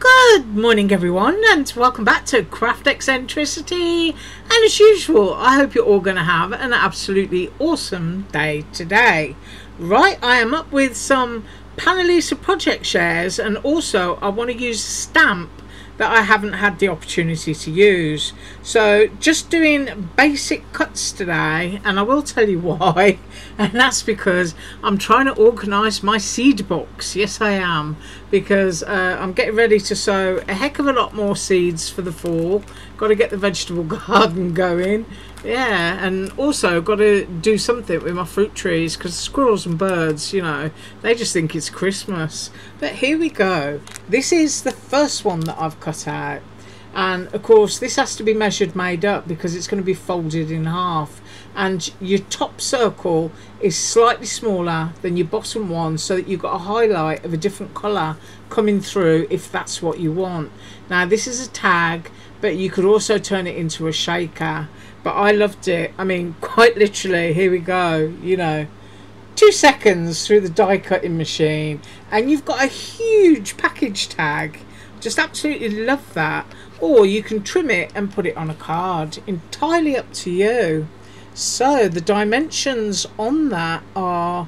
Good morning everyone, and welcome back to Craft Eccentricity. And as usual, I hope you're all going to have an absolutely awesome day today. Right, I am up with some Panalisa project shares, and also I want to use a stamp that I haven't had the opportunity to use. So just doing basic cuts today, and I will tell you why. And that's because I'm trying to organise my seed box. Yes, I am, because I'm getting ready to sow a heck of a lot more seeds for the fall. Got to get the vegetable garden going. Yeah, and also got to do something with my fruit trees, because squirrels and birds, you know, they just think it's Christmas. But here we go. This is the first one that I've cut out, and of course this has to be measured made up because it's going to be folded in half, and your top circle is slightly smaller than your bottom one, so that you've got a highlight of a different colour coming through if that's what you want. Now this is a tag, but you could also turn it into a shaker. But I loved it. I mean, quite literally, here we go, you know, 2 seconds through the die cutting machine and you've got a huge package tag. Just absolutely love that. Or you can trim it and put it on a card, entirely up to you. So the dimensions on that are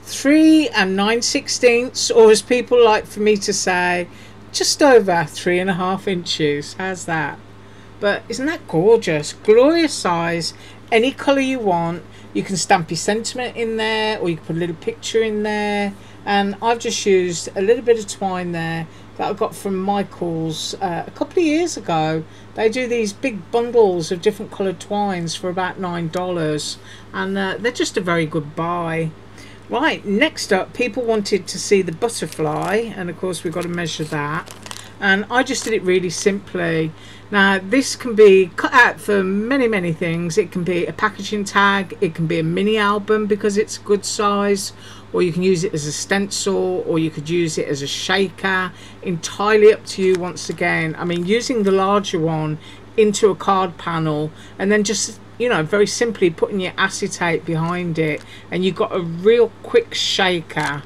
3 9/16, or as people like for me to say, just over 3.5 inches. How's that? But isn't that gorgeous? Glorious size, any colour you want. You can stamp your sentiment in there, or you can put a little picture in there. And I've just used a little bit of twine there that I got from Michael's a couple of years ago. They do these big bundles of different coloured twines for about $9, and they're just a very good buy. Right, next up, people wanted to see the butterfly, and of course we've got to measure that. And I just did it really simply. Now this can be cut out for many things. It can be a packaging tag, it can be a mini album because it's good size, or you can use it as a stencil, or you could use it as a shaker. Entirely up to you once again. I mean, using the larger one into a card panel and then just, you know, very simply putting your acetate behind it, and you've got a real quick shaker.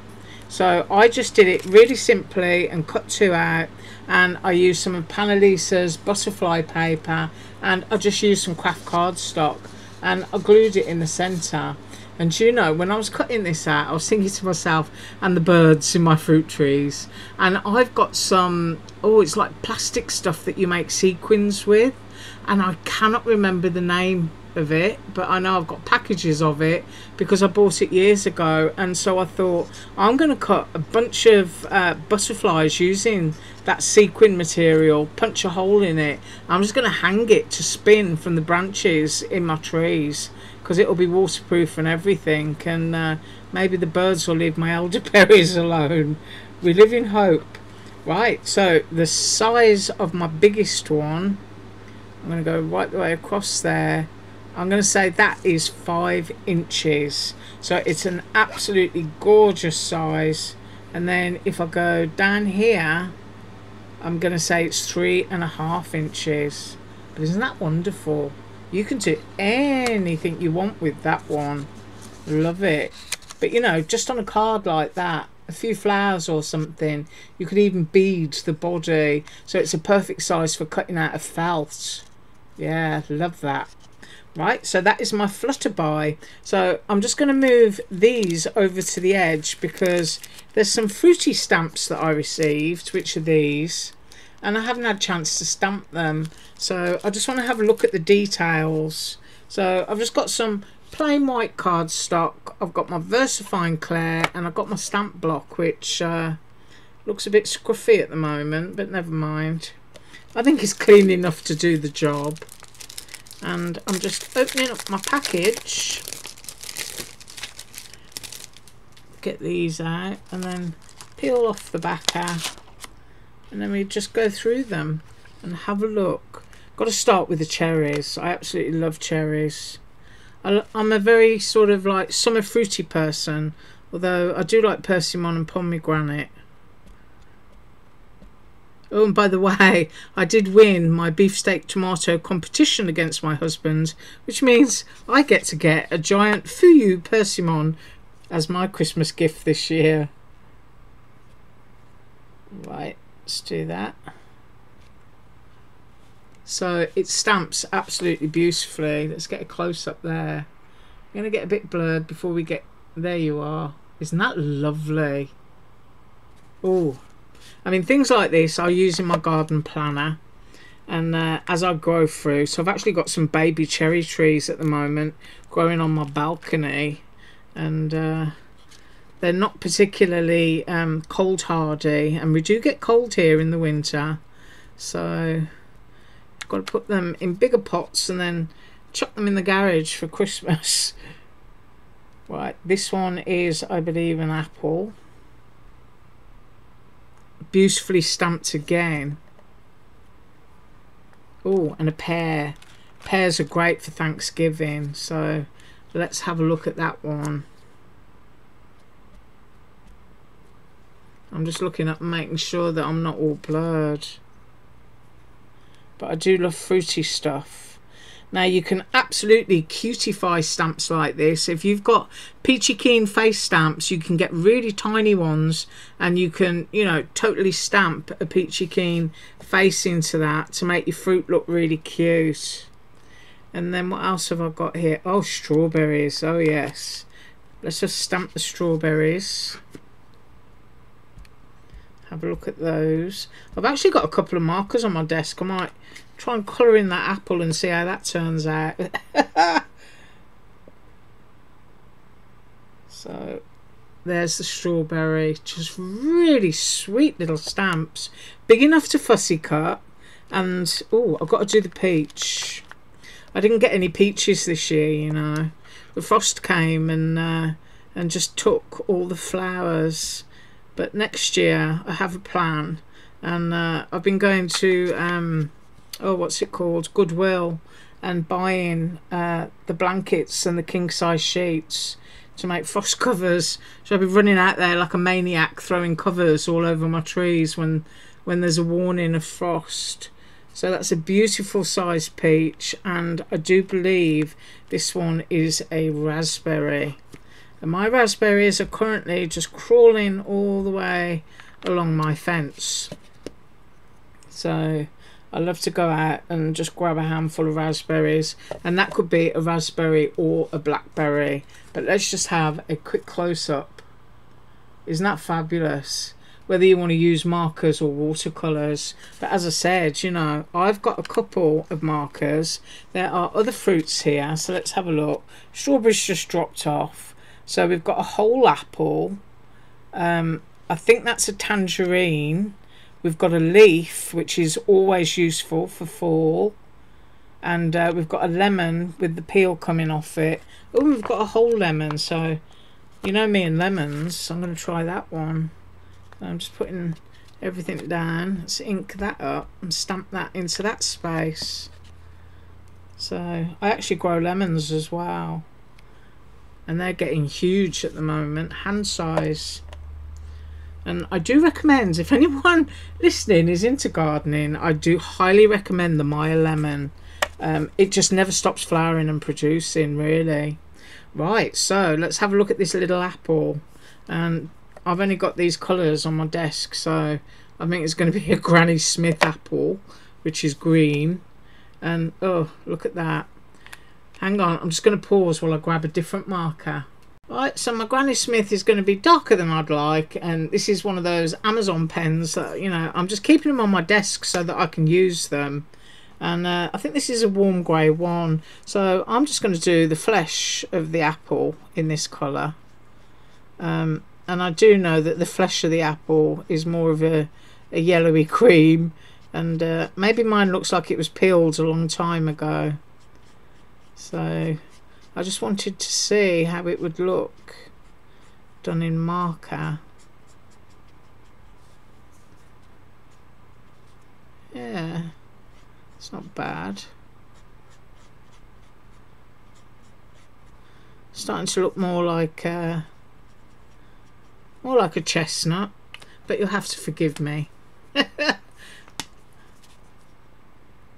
So I just did it really simply and cut 2 out, and I used some of Panalisa's butterfly paper, and I just used some craft cardstock and I glued it in the centre. And you know, when I was cutting this out, I was thinking to myself, and the birds in my fruit trees, and I've got some, oh, it's like plastic stuff that you make sequins with, and I cannot remember the name of it, but I know I've got packages of it because I bought it years ago. And so I thought, I'm going to cut a bunch of butterflies using that sequin material, punch a hole in it. I'm just going to hang it to spin from the branches in my trees, because it'll be waterproof and everything, and maybe the birds will leave my elderberries alone. We live in hope. Right, so the size of my biggest one, I'm going to go right the way across there. I'm going to say that is 5 inches. So it's an absolutely gorgeous size. And then if I go down here, I'm going to say it's 3.5 inches. But isn't that wonderful? You can do anything you want with that one. Love it. But you know, just on a card like that, a few flowers or something, you could even bead the body. So it's a perfect size for cutting out of felt. Yeah, love that. Right, so that is my flutterby. So I'm just going to move these over to the edge because there's some fruity stamps that I received, which are these, and I haven't had a chance to stamp them. So I just want to have a look at the details. So I've just got some plain white cardstock. I've got my VersaFine Clair, and I've got my stamp block, which looks a bit scruffy at the moment, but never mind. I think it's clean enough to do the job. And I'm just opening up my package, get these out, and then peel off the backer, and then we just go through them and have a look. Got to start with the cherries. I absolutely love cherries. I'm a very sort of like summer fruity person, although I do like persimmon and pomegranate. Oh, and by the way, I did win my beefsteak tomato competition against my husband, which means I get to get a giant Fuyu persimmon as my Christmas gift this year. Right, Let's do that. So it stamps absolutely beautifully. Let's get a close up there. I'm going to get a bit blurred before we get... There you are. Isn't that lovely? Oh, I mean, things like this I use in my garden planner, and as I grow through. So I've actually got some baby cherry trees at the moment growing on my balcony, and they're not particularly cold hardy, and we do get cold here in the winter, so I've got to put them in bigger pots and then chuck them in the garage for Christmas. Right, this one is, I believe, an apple. Beautifully stamped again. Oh, and a pear. Pears are great for Thanksgiving, so let's have a look at that one. I'm just looking up and making sure that I'm not all blurred. But I do love fruity stuff. Now you can absolutely cutify stamps like this. If you've got peachy keen face stamps, you can get really tiny ones, and you can, you know, totally stamp a peachy keen face into that to make your fruit look really cute. And then what else have I got here? Oh, strawberries. Oh yes, let's just stamp the strawberries. Have a look at those. I've actually got a couple of markers on my desk. I might try and colour in that apple and see how that turns out. So there's the strawberry. Just really sweet little stamps, big enough to fussy cut. And oh, I've got to do the peach. I didn't get any peaches this year, you know. The frost came and just took all the flowers. But next year I have a plan, and I've been going to oh, what's it called, Goodwill, and buying the blankets and the king size sheets to make frost covers. So I'll be running out there like a maniac throwing covers all over my trees when there's a warning of frost. So that's a beautiful sized peach, and I do believe this one is a raspberry. And my raspberries are currently just crawling all the way along my fence. So I love to go out and just grab a handful of raspberries, and that could be a raspberry or a blackberry. But let's just have a quick close-up. Isn't that fabulous? Whether you want to use markers or watercolours. But as I said, you know, I've got a couple of markers. There are other fruits here, so let's have a look. Strawberries just dropped off. So we've got a whole apple. I think that's a tangerine. We've got a leaf, which is always useful for fall. And we've got a lemon with the peel coming off it. Oh, we've got a whole lemon. So, you know me and lemons. I'm going to try that one. I'm just putting everything down. Let's ink that up and stamp that into that space. So, I actually grow lemons as well. And they're getting huge at the moment, hand size. And I do recommend, if anyone listening is into gardening, I do highly recommend the Maya lemon. It just never stops flowering and producing, really. Right, so let's have a look at this little apple. And I've only got these colours on my desk, so I think it's going to be a Granny Smith apple, which is green. And oh, look at that. Hang on, I'm just going to pause while I grab a different marker. Right, so my Granny Smith is going to be darker than I'd like, and this is one of those Amazon pens that, you know, I'm just keeping them on my desk so that I can use them. And I think this is a warm grey one, so I'm just going to do the flesh of the apple in this colour. And I do know that the flesh of the apple is more of a yellowy cream, and maybe mine looks like it was peeled a long time ago. So I just wanted to see how it would look done in marker. Yeah, it's not bad. Starting to look more like a chestnut, but you'll have to forgive me.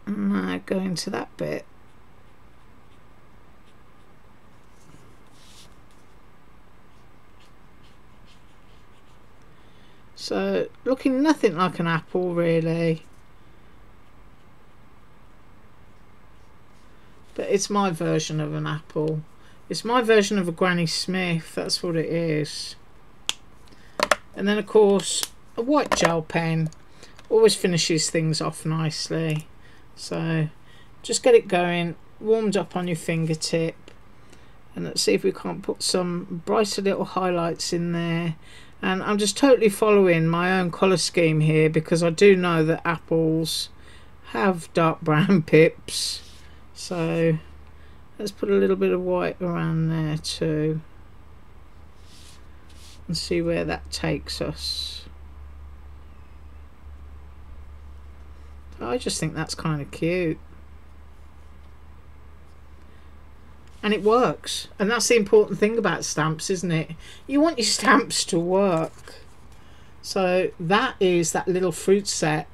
Now go into that bit. So looking nothing like an apple really, but it's my version of an apple. It's my version of a Granny Smith, that's what it is. And then of course a white gel pen always finishes things off nicely. So just get it going, warmed up on your fingertip, and let's see if we can't put some brighter little highlights in there. And I'm just totally following my own colour scheme here, because I do know that apples have dark brown pips. So let's put a little bit of white around there too and see where that takes us. I just think that's kind of cute. And it works. And that's the important thing about stamps, isn't it? You want your stamps to work. So that is that little fruit set.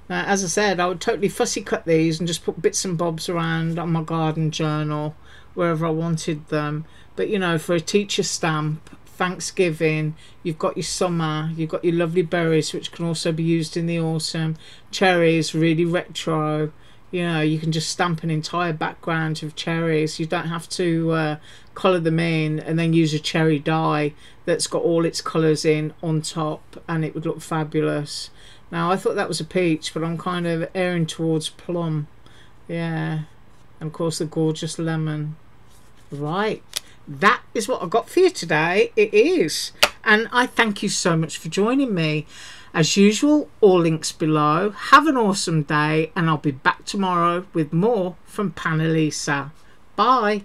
Now, as I said, I would totally fussy cut these and just put bits and bobs around on my garden journal, wherever I wanted them. But, you know, for a teacher stamp, Thanksgiving, you've got your summer, you've got your lovely berries, which can also be used in the autumn. Cherries, really retro. You know, you can just stamp an entire background of cherries. You don't have to colour them in and then use a cherry dye that's got all its colours in on top, and it would look fabulous. Now, I thought that was a peach, but I'm kind of erring towards plum. Yeah. And of course the gorgeous lemon. Right. That is what I got for you today. It is. And I thank you so much for joining me. As usual, all links below. Have an awesome day, and I'll be back tomorrow with more from Panalisa. Bye.